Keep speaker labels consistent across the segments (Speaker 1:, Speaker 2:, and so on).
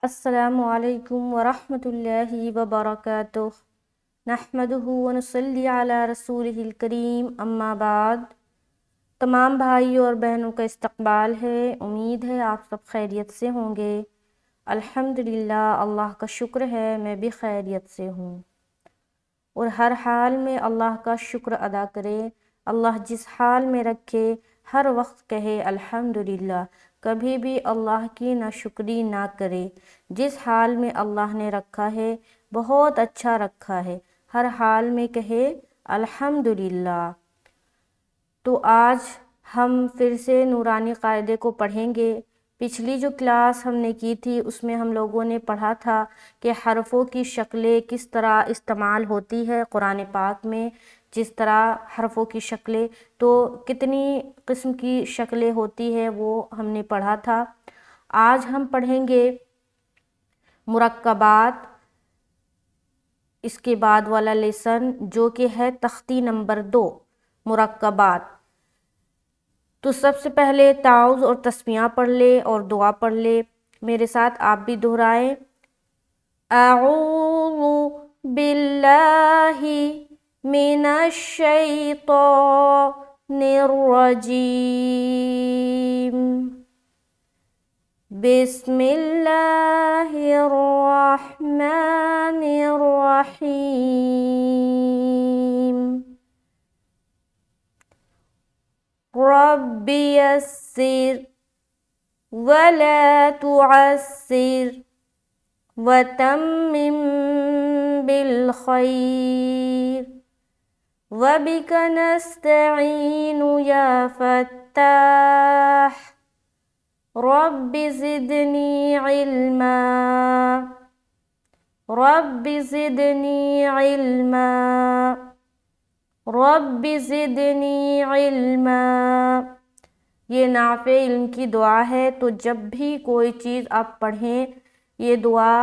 Speaker 1: السلام علیکم ورحمۃ اللہ وبرکاتہ۔ نحمدہ ونصلی علی رسولہ الکریم، اما بعد۔ تمام بھائی اور بہنوں کا استقبال ہے۔ امید ہے آپ سب خیریت سے ہوں گے۔ الحمدللہ، اللہ کا شکر ہے میں بھی خیریت سے ہوں، اور ہر حال میں اللہ کا شکر ادا کرے۔ اللہ جس حال میں رکھے ہر وقت کہے الحمدللہ، کبھی بھی اللہ کی ناشکری نہ کرے۔ جس حال میں اللہ نے رکھا ہے بہت اچھا رکھا ہے، ہر حال میں کہے الحمدللہ۔ تو آج ہم پھر سے نورانی قاعدے کو پڑھیں گے۔ پچھلی جو کلاس ہم نے کی تھی اس میں ہم لوگوں نے پڑھا تھا کہ حرفوں کی شکلیں کس طرح استعمال ہوتی ہے قرآن پاک میں، جس طرح حرفوں کی شکلیں تو کتنی قسم کی شکلیں ہوتی ہے وہ ہم نے پڑھا تھا۔ آج ہم پڑھیں گے مرکبات، اس کے بعد والا لیسن جو کہ ہے تختی نمبر 2 مرکبات۔ تو سب سے پہلے تعوذ اور تسمیہ پڑھ لے اور دعا پڑھ لے، میرے ساتھ آپ بھی دہرائیں۔ اعوذ باللہ من الشیطان الرجیم، بسم اللہ الرحمن الرحیم، رب یسر ولا تعسر وتمم بالخیر وبک نستعین یا فتاح، رب زدنی علما، رب زدنی علما، رب زدنی علما۔ یہ نافع علم کی دعا ہے، تو جب بھی کوئی چیز آپ پڑھیں یہ دعا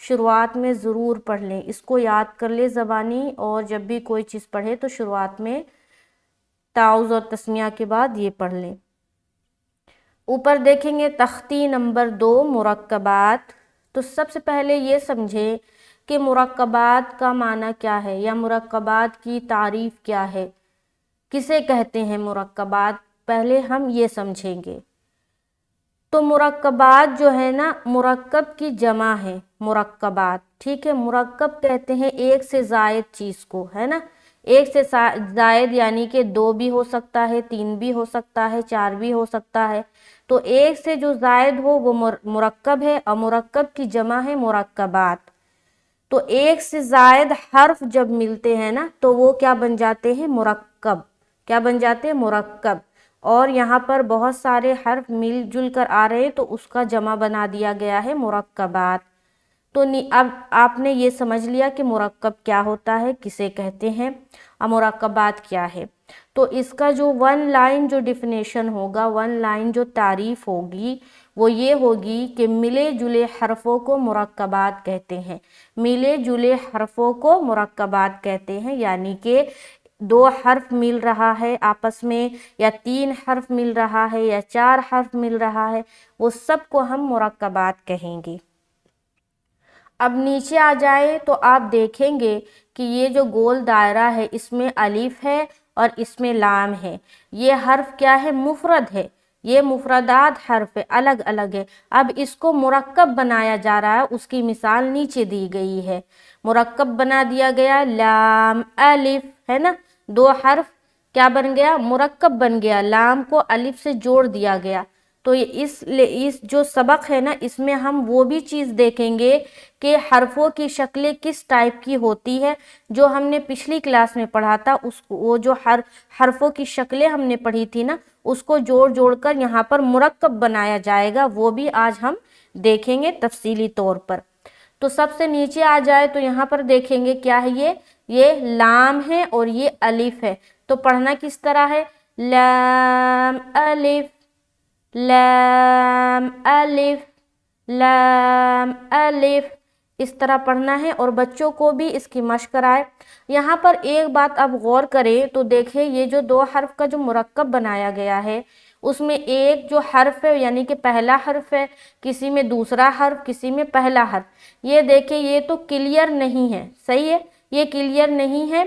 Speaker 1: شروعات میں ضرور پڑھ لیں، اس کو یاد کر لیں زبانی، اور جب بھی کوئی چیز پڑھے تو شروعات میں تعوذ اور تسمیہ کے بعد یہ پڑھ لیں۔ اوپر دیکھیں گے تختی نمبر 2 مرکبات۔ تو سب سے پہلے یہ سمجھیں کہ مرکبات کا معنی کیا ہے، یا مرکبات کی تعریف کیا ہے، کسے کہتے ہیں مرکبات، پہلے ہم یہ سمجھیں گے۔ تو مرکبات جو ہے نا، مرکب کی جمع ہے مرکبات، ٹھیک ہے۔ مرکب کہتے ہیں ایک سے زائد چیز کو، ہے نا، ایک سے زائد یعنی کہ 2 بھی ہو سکتا ہے، 3 بھی ہو سکتا ہے، 4 بھی ہو سکتا ہے۔ تو ایک سے جو زائد ہو وہ مرکب ہے، اور مرکب کی جمع ہے مرکبات۔ تو ایک سے زائد حرف جب ملتے ہیں نا تو وہ کیا بن جاتے ہیں، مرکب، کیا بن جاتے ہیں، مرکب۔ اور یہاں پر بہت سارے حرف مل جل کر آ رہے تو اس کا جمع بنا دیا گیا ہے مرکبات۔ تو اب آپ نے یہ سمجھ لیا کہ مرکب کیا ہوتا ہے، کسے کہتے ہیں، اور مرکبات کیا ہے۔ تو اس کا جو 1 لائن جو ڈیفینیشن ہوگا، 1 لائن جو تعریف ہوگی وہ یہ ہوگی کہ ملے جلے حرفوں کو مرکبات کہتے ہیں، ملے جلے حرفوں کو مرکبات کہتے ہیں، یعنی کہ 2 حرف مل رہا ہے آپس میں، یا 3 حرف مل رہا ہے، یا 4 حرف مل رہا ہے، وہ سب کو ہم مرکبات کہیں گے۔ اب نیچے آ جائے تو آپ دیکھیں گے کہ یہ جو گول دائرہ ہے اس میں الف ہے اور اس میں لام ہے۔ یہ حرف کیا ہے، مفرد ہے، یہ مفردات حرف ہے، الگ الگ ہے۔ اب اس کو مرکب بنایا جا رہا ہے، اس کی مثال نیچے دی گئی ہے۔ مرکب بنا دیا گیا، لام الف، ہے نا، 2 حرف کیا بن گیا، مرکب بن گیا، لام کو الف سے جوڑ دیا گیا۔ تو اس جو سبق ہے نا اس میں ہم وہ بھی چیز دیکھیں گے کہ حرفوں کی شکلیں کس ٹائپ کی ہوتی ہے، جو ہم نے پچھلی کلاس میں پڑھا تھا، وہ جو حرفوں کی شکلیں ہم نے پڑھی تھی نا اس کو جوڑ جوڑ کر یہاں پر مرکب بنایا جائے گا، وہ بھی آج ہم دیکھیں گے تفصیلی طور پر۔ تو سب سے نیچے آ جائے تو یہاں پر دیکھیں گے کیا ہے، یہ لام ہے اور یہ الف ہے۔ تو پڑھنا کس طرح ہے، لام الف، لام الف، لام الف، اس طرح پڑھنا ہے، اور بچوں کو بھی اس کی مشق کرائے۔ یہاں پر ایک بات آپ غور کریں تو دیکھیں، یہ جو 2 حرف کا جو مرکب بنایا گیا ہے اس میں ایک جو حرف ہے یعنی کہ پہلا حرف ہے، کسی میں دوسرا حرف، کسی میں پہلا حرف۔ یہ دیکھیں یہ تو کلیئر نہیں ہے، صحیح ہے، یہ کلیئر نہیں ہے،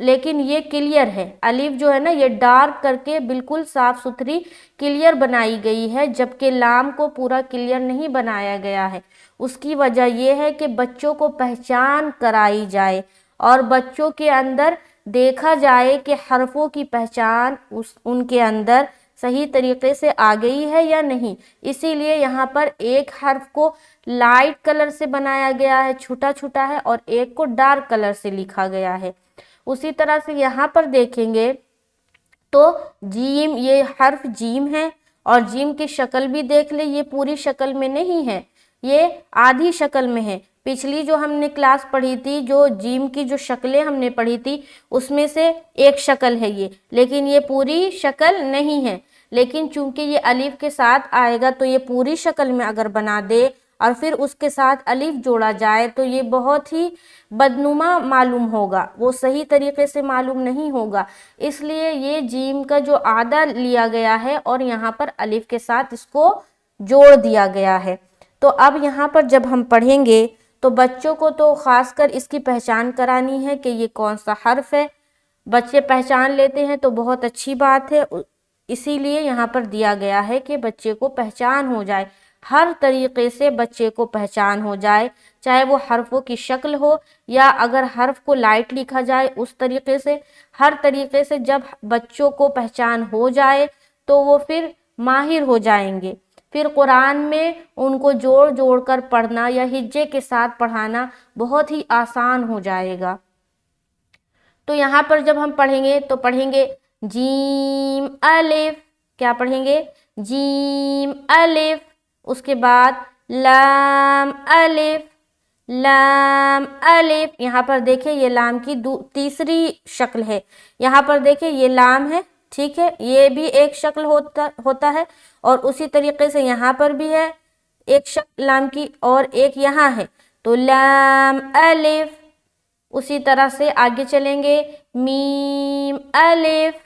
Speaker 1: لیکن یہ کلیئر ہے۔ الف جو ہے نا یہ ڈارک کر کے بالکل صاف ستھری کلیئر بنائی گئی ہے، جبکہ لام کو پورا کلیئر نہیں بنایا گیا ہے۔ اس کی وجہ یہ ہے کہ بچوں کو پہچان کرائی جائے اور بچوں کے اندر دیکھا جائے کہ حرفوں کی پہچان ان کے اندر صحیح طریقے سے آ گئی ہے یا نہیں۔ اسی لیے یہاں پر ایک حرف کو لائٹ کلر سے بنایا گیا ہے، چھوٹا چھوٹا ہے، اور ایک کو ڈارک کلر سے لکھا گیا ہے۔ اسی طرح سے یہاں پر دیکھیں گے تو جیم، یہ حرف جیم ہے، اور جیم کی شکل بھی دیکھ لیں، یہ پوری شکل میں نہیں ہے، یہ آدھی شکل میں ہے۔ پچھلی جو ہم نے کلاس پڑھی تھی، جو جیم کی جو شکلیں ہم نے پڑھی تھی، اس میں سے ایک شکل ہے یہ، لیکن یہ پوری شکل نہیں ہے۔ لیکن چونکہ یہ الف کے ساتھ آئے گا تو یہ پوری شکل میں اگر بنا دے اور پھر اس کے ساتھ الف جوڑا جائے تو یہ بہت ہی بدنما معلوم ہوگا، وہ صحیح طریقے سے معلوم نہیں ہوگا۔ اس لیے یہ جیم کا جو آدھا لیا گیا ہے اور یہاں پر الف کے ساتھ اس کو جوڑ دیا گیا ہے۔ تو اب یہاں پر جب ہم پڑھیں گے تو بچوں کو تو خاص کر اس کی پہچان کرانی ہے کہ یہ کون سا حرف ہے۔ بچے پہچان لیتے ہیں تو بہت اچھی بات ہے، اسی لیے یہاں پر دیا گیا ہے کہ بچے کو پہچان ہو جائے، ہر طریقے سے بچے کو پہچان ہو جائے، چاہے وہ حرفوں کی شکل ہو یا اگر حرف کو لائٹ لکھا جائے اس طریقے سے، ہر طریقے سے جب بچوں کو پہچان ہو جائے تو وہ پھر ماہر ہو جائیں گے۔ پھر قرآن میں ان کو جوڑ جوڑ کر پڑھنا یا ہجے کے ساتھ پڑھانا بہت ہی آسان ہو جائے گا۔ تو یہاں پر جب ہم پڑھیں گے تو پڑھیں گے جیم الف، کیا پڑھیں گے؟ جیم الف، اس کے بعد لام الف، لام الف۔ یہاں پر دیکھیں یہ لام کی تیسری شکل ہے، یہاں پر دیکھیں یہ لام ہے، ٹھیک ہے، یہ بھی ایک شکل ہوتا ہے، اور اسی طریقے سے یہاں پر بھی ہے ایک شکل لام کی اور ایک یہاں ہے، تو لام الف۔ اسی طرح سے آگے چلیں گے، میم الف،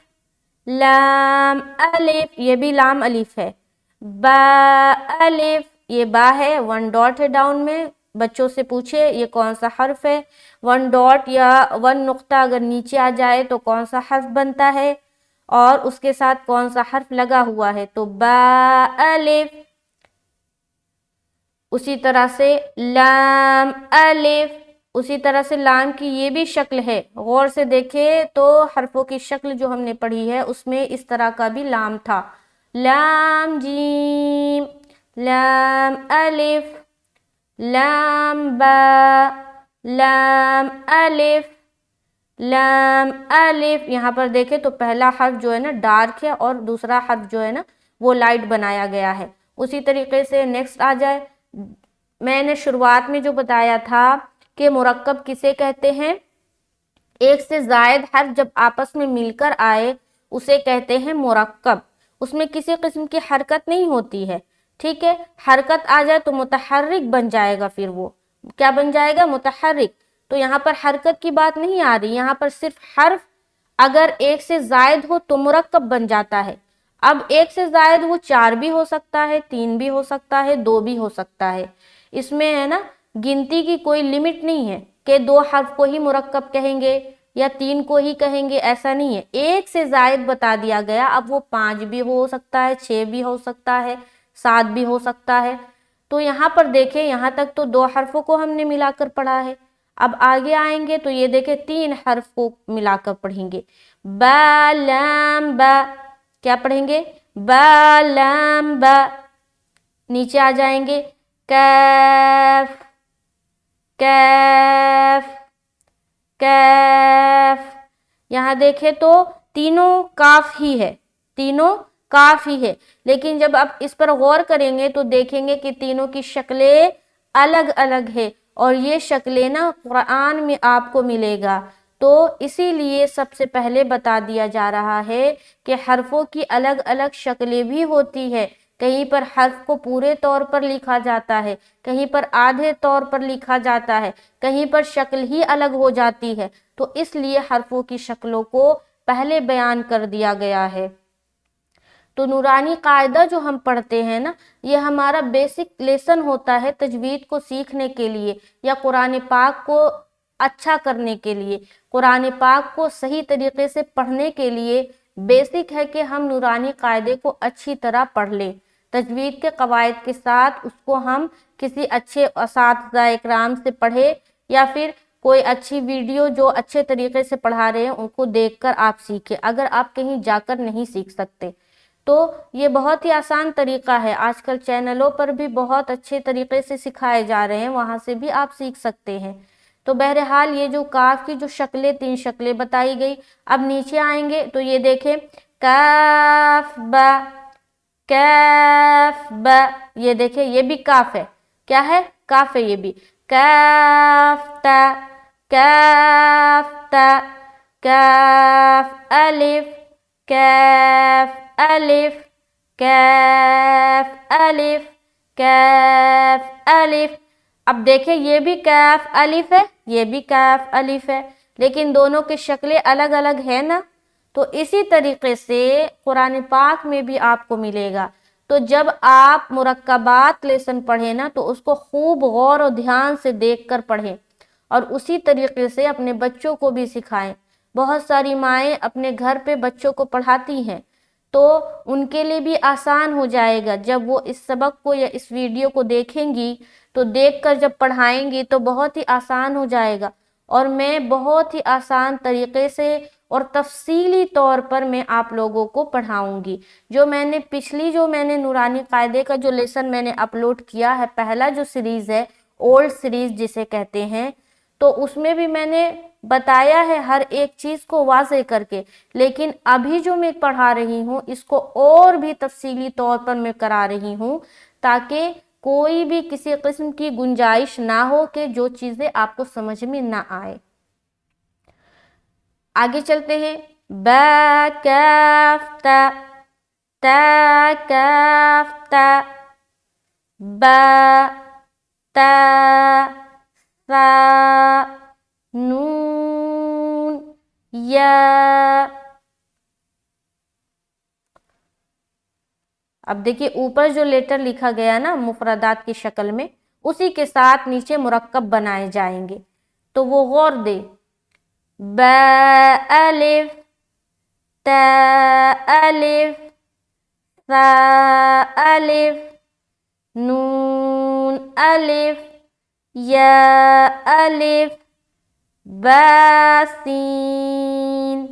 Speaker 1: لام الف، یہ بھی لام الف ہے، با الف، یہ با ہے، 1 ڈاٹ ہے ڈاؤن میں، بچوں سے پوچھے یہ کون سا حرف ہے، 1 ڈاٹ یا 1 نقطہ اگر نیچے آ جائے تو کون سا حرف بنتا ہے اور اس کے ساتھ کون سا حرف لگا ہوا ہے، تو با الف۔ اسی طرح سے لام الف، اسی طرح سے لام کی یہ بھی شکل ہے، غور سے دیکھیں تو حرفوں کی شکل جو ہم نے پڑھی ہے اس میں اس طرح کا بھی لام تھا، لام جیم، لام الف، لام با، لام الف، لام الف۔ یہاں پر دیکھیں تو پہلا حرف جو ہے نا ڈارک ہے اور دوسرا حرف جو ہے نا وہ لائٹ بنایا گیا ہے۔ اسی طریقے سے نیکسٹ آ جائے، میں نے شروعات میں جو بتایا تھا کہ مرکب کسے کہتے ہیں؟ ایک سے زائد حرف جب آپس میں مل کر آئے اسے کہتے ہیں مرکب، اس میں کسی قسم کی حرکت نہیں ہوتی ہے، ٹھیک ہے، حرکت آ جائے تو متحرک بن جائے گا، پھر وہ کیا بن جائے گا؟ متحرک۔ تو یہاں پر حرکت کی بات نہیں آ رہی، یہاں پر صرف حرف اگر ایک سے زائد ہو تو مرکب بن جاتا ہے۔ اب ایک سے زائد وہ 4 بھی ہو سکتا ہے، 3 بھی ہو سکتا ہے، 2 بھی ہو سکتا ہے، اس میں ہے نا گنتی کی کوئی لمٹ نہیں ہے کہ 2 حرف کو ہی مرکب کہیں گے یا 3 کو ہی کہیں گے، ایسا نہیں ہے، ایک سے زائد بتا دیا گیا، اب وہ 5 بھی ہو سکتا ہے، 6 بھی ہو سکتا ہے، 7 بھی ہو سکتا ہے۔ تو یہاں پر دیکھیں یہاں تک تو 2 حرفوں کو ہم نے ملا کر پڑھا ہے، اب آگے آئیں گے تو یہ دیکھیں 3 حرف کو ملا کر پڑھیں گے، با لام با، کیا پڑھیں گے؟ با لام با۔ نیچے آ جائیں گے، کیف، کیف، کیف۔ یہاں دیکھیں تو تینوں کاف ہی ہے، تینوں کاف ہی ہے، لیکن جب آپ اس پر غور کریں گے تو دیکھیں گے کہ تینوں کی شکلیں الگ الگ ہے، اور یہ شکلیں نا قرآن میں آپ کو ملے گا، تو اسی لیے سب سے پہلے بتا دیا جا رہا ہے کہ حرفوں کی الگ الگ شکلیں بھی ہوتی ہے، کہیں پر حرف کو پورے طور پر لکھا جاتا ہے، کہیں پر آدھے طور پر لکھا جاتا ہے، کہیں پر شکل ہی الگ ہو جاتی ہے، تو اس لیے حرفوں کی شکلوں کو پہلے بیان کر دیا گیا ہے۔ تو نورانی قاعدہ جو ہم پڑھتے ہیں نا، یہ ہمارا بیسک لیسن ہوتا ہے تجوید کو سیکھنے کے لیے یا قرآن پاک کو اچھا کرنے کے لیے، قرآن پاک کو صحیح طریقے سے پڑھنے کے لیے بیسک ہے کہ ہم نورانی قاعدے کو اچھی طرح پڑھ لیں، تجوید کے قواعد کے ساتھ اس کو ہم کسی اچھے اساتذہ اکرام سے پڑھے یا پھر کوئی اچھی ویڈیو جو اچھے طریقے سے پڑھا رہے ہیں ان کو دیکھ کر آپ سیکھیں، اگر آپ کہیں جا کر نہیں سیکھ سکتے تو یہ بہت ہی آسان طریقہ ہے، آج کل چینلوں پر بھی بہت اچھے طریقے سے سکھائے جا رہے ہیں، وہاں سے بھی آپ سیکھ سکتے ہیں۔ تو بہرحال یہ جو کاف کی جو شکلیں 3 شکلیں بتائی گئی، اب نیچے آئیں گے تو یہ دیکھیں کاف با، کاف با، یہ دیکھیں یہ بھی کاف ہے، کیا ہے؟ کاف ہے یہ بھی، کاف تا، کاف تا، کاف الف، کاف الف، کاف الف، کاف الف۔ اب دیکھیں یہ بھی کاف الف ہے، یہ بھی کاف الف ہے، لیکن دونوں کی شکلیں الگ الگ ہیں نا، تو اسی طریقے سے قرآن پاک میں بھی آپ کو ملے گا۔ تو جب آپ مرکبات لیسن پڑھیں نا تو اس کو خوب غور و دھیان سے دیکھ کر پڑھیں اور اسی طریقے سے اپنے بچوں کو بھی سکھائیں۔ بہت ساری مائیں اپنے گھر پہ بچوں کو پڑھاتی ہیں تو ان کے لیے بھی آسان ہو جائے گا، جب وہ اس سبق کو یا اس ویڈیو کو دیکھیں گی تو دیکھ کر جب پڑھائیں گی تو بہت ہی آسان ہو جائے گا، اور میں بہت ہی آسان طریقے سے اور تفصیلی طور پر میں آپ لوگوں کو پڑھاؤں گی۔ جو میں نے پچھلی جو میں نے نورانی قاعدے کا جو لیسن میں نے اپلوڈ کیا ہے، پہلا جو سیریز ہے اولڈ سیریز جسے کہتے ہیں، تو اس میں بھی میں نے بتایا ہے ہر ایک چیز کو واضح کر کے، لیکن ابھی جو میں پڑھا رہی ہوں اس کو اور بھی تفصیلی طور پر میں کرا رہی ہوں تاکہ کوئی بھی کسی قسم کی گنجائش نہ ہو کہ جو چیزیں آپ کو سمجھ میں نہ آئے۔ آگے چلتے ہیں، با کاف تا، تا کاف تا، با تا ثا نون یا۔ اب دیکھیے اوپر جو لیٹر لکھا گیا نا مفردات کی شکل میں، اسی کے ساتھ نیچے مرکب بنائے جائیں گے، تو وہ غور دے، با الف، تا الف، ثا الف، نون الف، یا الف، با سین۔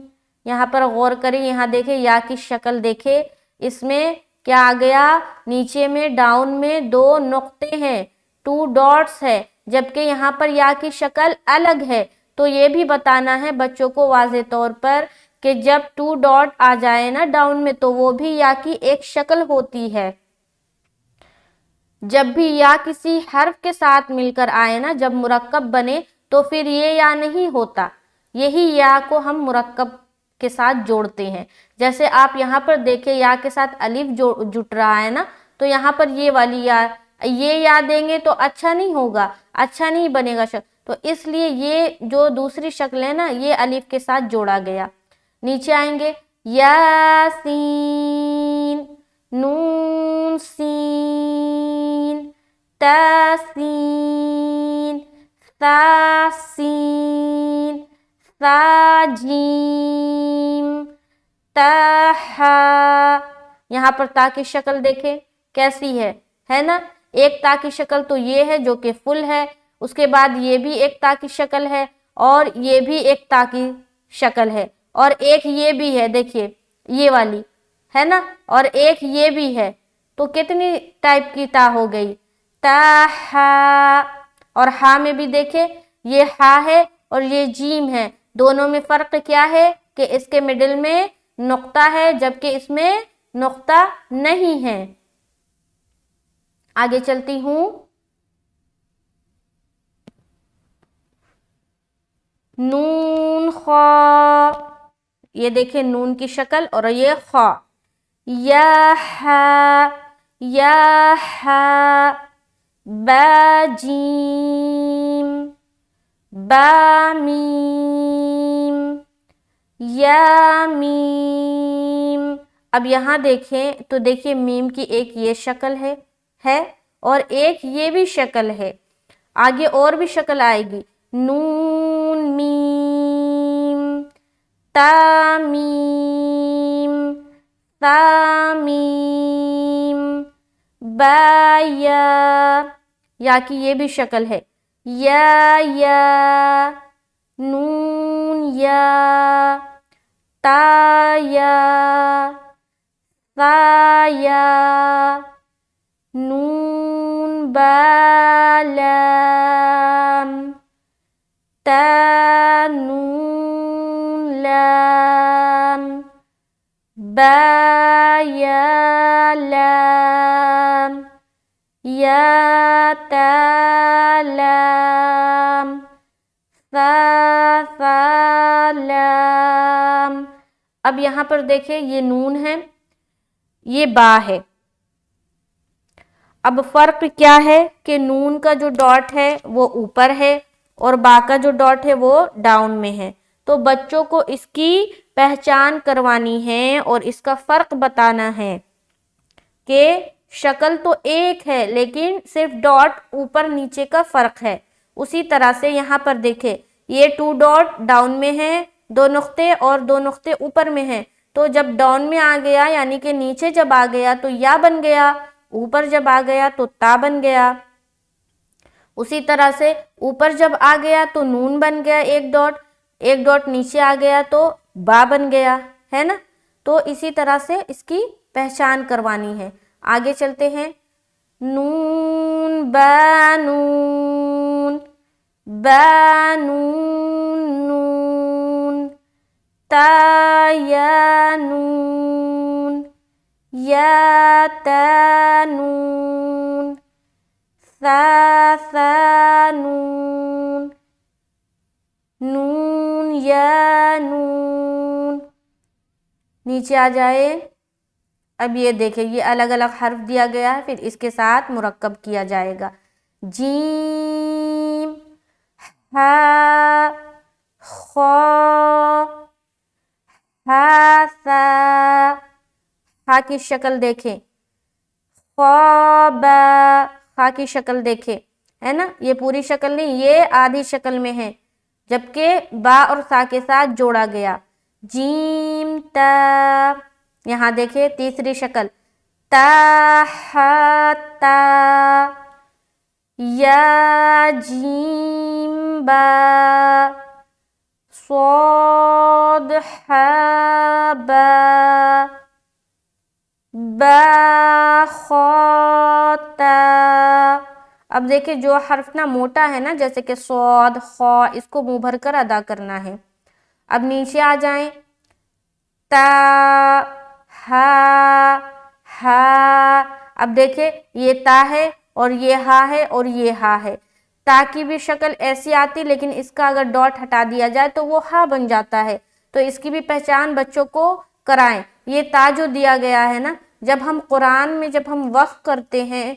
Speaker 1: یہاں پر غور کریں، یہاں دیکھیں یا کی شکل دیکھیں، اس میں کیا آ گیا؟ نیچے میں ڈاؤن میں 2 نقطے ہیں، 2 ڈاٹس ہے، جبکہ یہاں پر یا کی شکل الگ ہے۔ تو یہ بھی بتانا ہے بچوں کو واضح طور پر کہ جب 2 ڈاٹ آ جائے نا ڈاؤن میں تو وہ بھی یا کی ایک شکل ہوتی ہے۔ جب بھی یا کسی حرف کے ساتھ مل کر آئے نا، جب مرکب بنے تو پھر یہ یا نہیں ہوتا، یہی یا کو ہم مرکب کے ساتھ جوڑتے ہیں۔ جیسے آپ یہاں پر دیکھیں یا کے ساتھ الف جٹ رہا ہے نا، تو یہاں پر یہ والی یا دیں گے تو اچھا نہیں ہوگا، اچھا نہیں بنے گا شکل، تو اس لیے یہ جو دوسری شکل ہے نا یہ الف کے ساتھ جوڑا گیا۔ نیچے آئیں گے، یاسین، نون سین، تا سین، ثا سین، ثا جیم، تا ہا۔ یہاں پر تا کی شکل دیکھیں کیسی ہے نا؟ ایک تا کی شکل تو یہ ہے جو کہ فل ہے، اس کے بعد یہ بھی ایک تا کی شکل ہے اور یہ بھی ایک تا کی شکل ہے، اور ایک یہ بھی ہے، دیکھیے یہ والی ہے نا، اور ایک یہ بھی ہے، تو کتنی ٹائپ کی تا ہو گئی؟ تا ہا۔ اور ہا میں بھی دیکھیں یہ ہا ہے اور یہ جیم ہے، دونوں میں فرق کیا ہے کہ اس کے مڈل میں نقطہ ہے جبکہ اس میں نقطہ نہیں ہے۔ آگے چلتی ہوں، نون خا، یہ دیکھیں نون کی شکل اور یہ خا، یا ہا، یا ہا، با جیم، با میم، یا میم، اب یہاں دیکھیں تو دیکھیے میم کی ایک یہ شکل ہے اور ایک یہ بھی شکل ہے، آگے اور بھی شکل آئے گی، نون میم تا میم ثا میم با یا کی یہ بھی شکل ہے، یا نون یا تا یا ثا یا نون با لام تا نون لام با یا لام یا تا لام ثا لام۔ اب یہاں پر دیکھیں یہ نون ہے، یہ با ہے۔ اب فرق کیا ہے کہ نون کا جو ڈاٹ ہے وہ اوپر ہے اور با کا جو ڈاٹ ہے وہ ڈاؤن میں ہے، تو بچوں کو اس کی پہچان کروانی ہے اور اس کا فرق بتانا ہے کہ شکل تو ایک ہے لیکن صرف ڈاٹ اوپر نیچے کا فرق ہے۔ اسی طرح سے یہاں پر دیکھیں یہ 2 ڈاٹ ڈاؤن میں ہے، 2 نقطے اور 2 نقطے اوپر میں ہیں، تو جب ڈاؤن میں آ گیا یعنی کہ نیچے جب آ گیا تو یا بن گیا، اوپر جب آ گیا تو تا بن گیا۔ اسی طرح سے اوپر جب آ گیا تو نون بن گیا ایک ڈاٹ نیچے آ گیا تو با بن گیا، ہے نا؟ تو اسی طرح سے اس کی پہچان کروانی ہے۔ آگے چلتے ہیں، نون با نون نون تا یا نون یا تا نون ثا نون نون یا نون۔ نیچے آ جائے، اب یہ دیکھیں یہ الگ الگ حرف دیا گیا ہے، پھر اس کے ساتھ مرکب کیا جائے گا، جیم ہا خا ہا ثا۔ ہا کی شکل دیکھیں، خا با، ہا کی شکل دیکھیں، ہے نا؟ یہ پوری شکل نہیں، یہ آدھی شکل میں ہے، جبکہ با اور ثا کے ساتھ جوڑا گیا، جیم تا۔ یہاں دیکھیں تیسری شکل، تا ہا تا یا جیم با صاد ہا با با خا تا۔ اب دیکھیں جو حرف نا موٹا ہے نا جیسے کہ صاد خا، اس کو منہ بھر کر ادا کرنا ہے۔ اب نیچے آ جائیں، تا ہا ہا۔ اب دیکھیں یہ تا ہے اور یہ ہا ہے اور یہ ہا ہے، تا کی بھی شکل ایسی آتی لیکن اس کا اگر ڈاٹ ہٹا دیا جائے تو وہ ہا بن جاتا ہے، تو اس کی بھی پہچان بچوں کو کرائیں۔ یہ تا جو دیا گیا ہے نا، جب ہم قرآن میں جب ہم وقف کرتے ہیں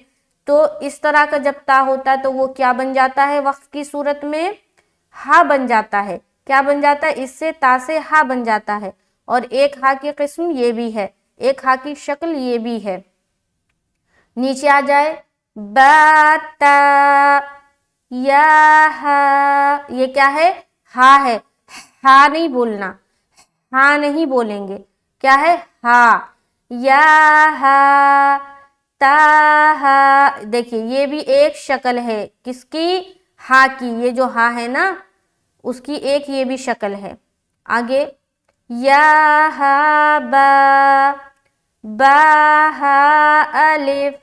Speaker 1: تو اس طرح کا جب تا ہوتا ہے تو وہ کیا بن جاتا ہے؟ وقف کی صورت میں ہا بن جاتا ہے۔ کیا بن جاتا ہے؟ اس سے تا سے ہا بن جاتا ہے۔ اور ایک ہا کی قسم یہ بھی ہے، ایک ہا کی شکل یہ بھی ہے۔ نیچے آ جائے، با تا یا ہا۔ یہ کیا ہے؟ ہا ہے، ہا نہیں بولنا، ہا نہیں بولیں گے، کیا ہے؟ ہا۔ یا ہا تا ہا۔ دیکھیے یہ بھی ایک شکل ہے، کس کی؟ ہا کی۔ یہ جو ہا ہے نا اس کی ایک یہ بھی شکل ہے۔ آگے، یا ہا با با ہا الف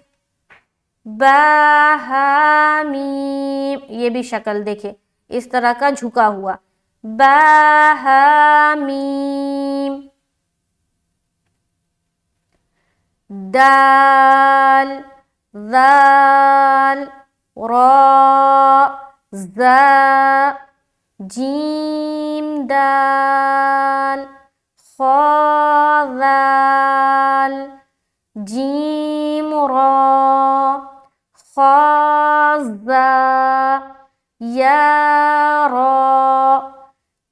Speaker 1: با ہا میم۔ یہ بھی شکل دیکھیں اس طرح کا جھکا ہوا، با ہا میم۔ دال ذال را زا جیم دال خا ذال جیم را خا زا یا را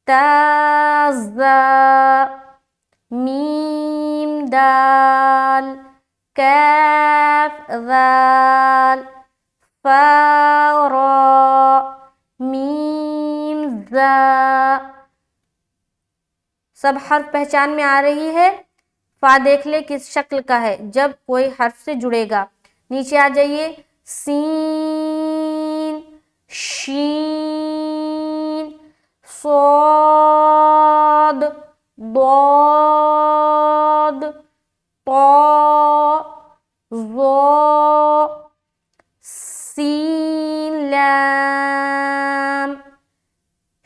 Speaker 1: تا زا میم دال، کاف ذال، فا را، میم زا۔ سب حرف پہچان میں آ رہی ہے؟ فا دیکھ لے کس شکل کا ہے جب کوئی حرف سے جڑے گا۔ نیچے آ جائیے، سین، شین، صاد، ضاد، طا، ظا، سین لام،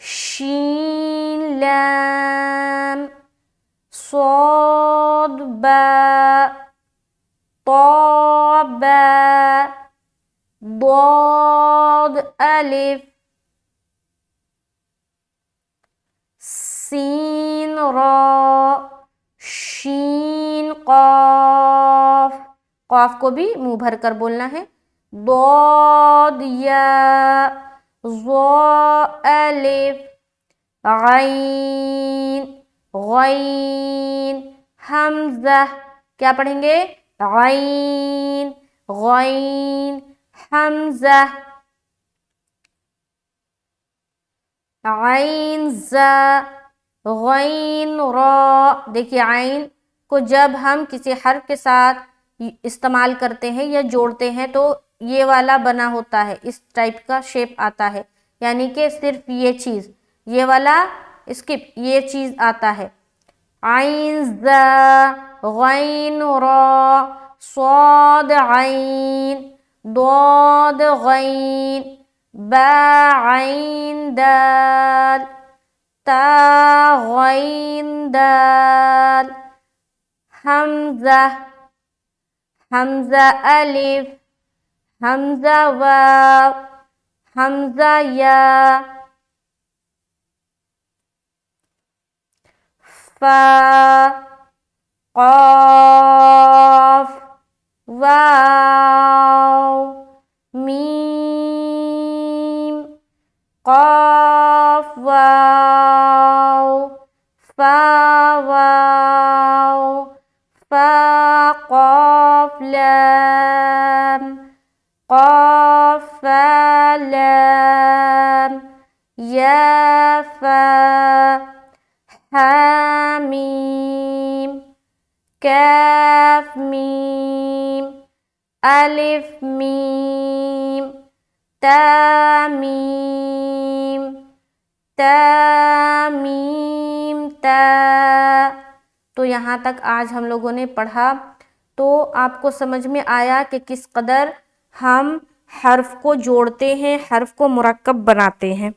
Speaker 1: شین لام، صاد با، طا با، ضاد الف، سین را، شین قاف، قاف کو بھی منہ بھر کر بولنا ہے، ضاد یا، ظا الف، غین، غین، حمزہ، کیا پڑھیں گے؟ غین، غین، حمزہ، عین زا، غین را۔ دیکھیے عین کو جب ہم کسی حرف کے ساتھ استعمال کرتے ہیں یا جوڑتے ہیں تو یہ والا بنا ہوتا ہے، اس ٹائپ کا شیپ آتا ہے، یعنی کہ صرف یہ چیز، یہ والا اسکپ، یہ چیز آتا ہے۔ عین زا، غین را، صاد عین، ضاد غین، با عین دال، تا غین دال، حمزہ، حمزہ الف، حمزہ واو، حمزہ یا، فا، قاف، واو، میم، قاف واو، فا واو، فا قاف لام، قاف فا لام، یا فا، حامیم، کاف میم، الف میم، تا میم، تا میم تا۔ تو یہاں تک آج ہم لوگوں نے پڑھا، تو آپ کو سمجھ میں آیا کہ کس قدر ہم حرف کو جوڑتے ہیں، حرف کو مرکب بناتے ہیں۔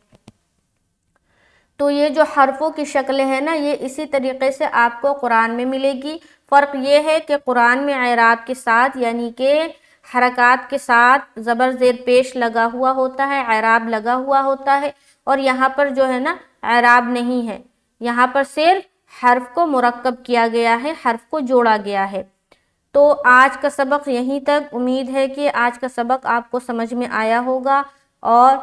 Speaker 1: تو یہ جو حرفوں کی شکلیں ہیں نا، یہ اسی طریقے سے آپ کو قرآن میں ملے گی۔ فرق یہ ہے کہ قرآن میں اعراب کے ساتھ یعنی کہ حرکات کے ساتھ زبر زیر پیش لگا ہوا ہوتا ہے، اعراب لگا ہوا ہوتا ہے، اور یہاں پر جو ہے نا اعراب نہیں ہے، یہاں پر صرف حرف کو مرکب کیا گیا ہے، حرف کو جوڑا گیا ہے۔ تو آج کا سبق یہیں تک، امید ہے کہ آج کا سبق آپ کو سمجھ میں آیا ہوگا، اور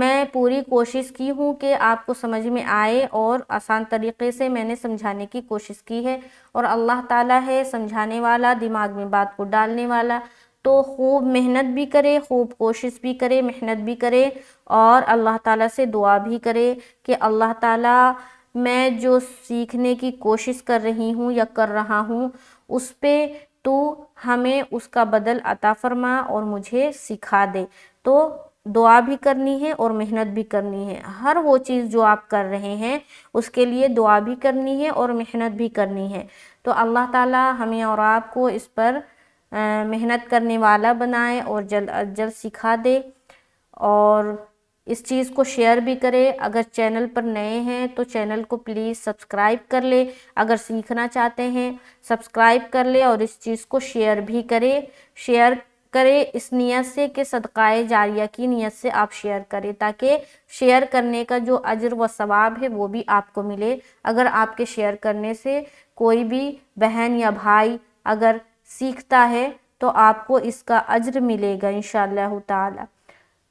Speaker 1: میں پوری کوشش کی ہوں کہ آپ کو سمجھ میں آئے اور آسان طریقے سے میں نے سمجھانے کی کوشش کی ہے، اور اللہ تعالیٰ ہے سمجھانے والا، دماغ میں بات کو ڈالنے والا، تو خوب محنت بھی کرے، خوب کوشش بھی کرے، محنت بھی کرے، اور اللہ تعالیٰ سے دعا بھی کرے کہ اللہ تعالیٰ میں جو سیکھنے کی کوشش کر رہی ہوں یا کر رہا ہوں اس پہ تو ہمیں اس کا بدل عطا فرما اور مجھے سکھا دے۔ تو دعا بھی کرنی ہے اور محنت بھی کرنی ہے، ہر وہ چیز جو آپ کر رہے ہیں اس کے لیے دعا بھی کرنی ہے اور محنت بھی کرنی ہے۔ تو اللہ تعالیٰ ہمیں اور آپ کو اس پر محنت کرنے والا بنائے اور جلد از جلد سکھا دے، اور اس چیز کو شیئر بھی کرے۔ اگر چینل پر نئے ہیں تو چینل کو پلیز سبسکرائب کر لے، اگر سیکھنا چاہتے ہیں سبسکرائب کر لے، اور اس چیز کو شیئر بھی کرے، شیئر کرے اس نیت سے کہ صدقہ جاریہ کی نیت سے آپ شیئر کریں، تاکہ شیئر کرنے کا جو اجر و ثواب ہے وہ بھی آپ کو ملے۔ اگر آپ کے شیئر کرنے سے کوئی بھی بہن یا بھائی اگر سیکھتا ہے تو آپ کو اس کا اجر ملے گا انشاءاللہ تعالی۔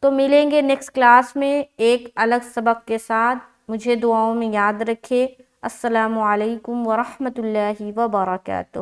Speaker 1: تو ملیں گے نیکسٹ کلاس میں ایک الگ سبق کے ساتھ، مجھے دعاؤں میں یاد رکھے۔ السلام علیکم ورحمۃ اللہ وبرکاتہ۔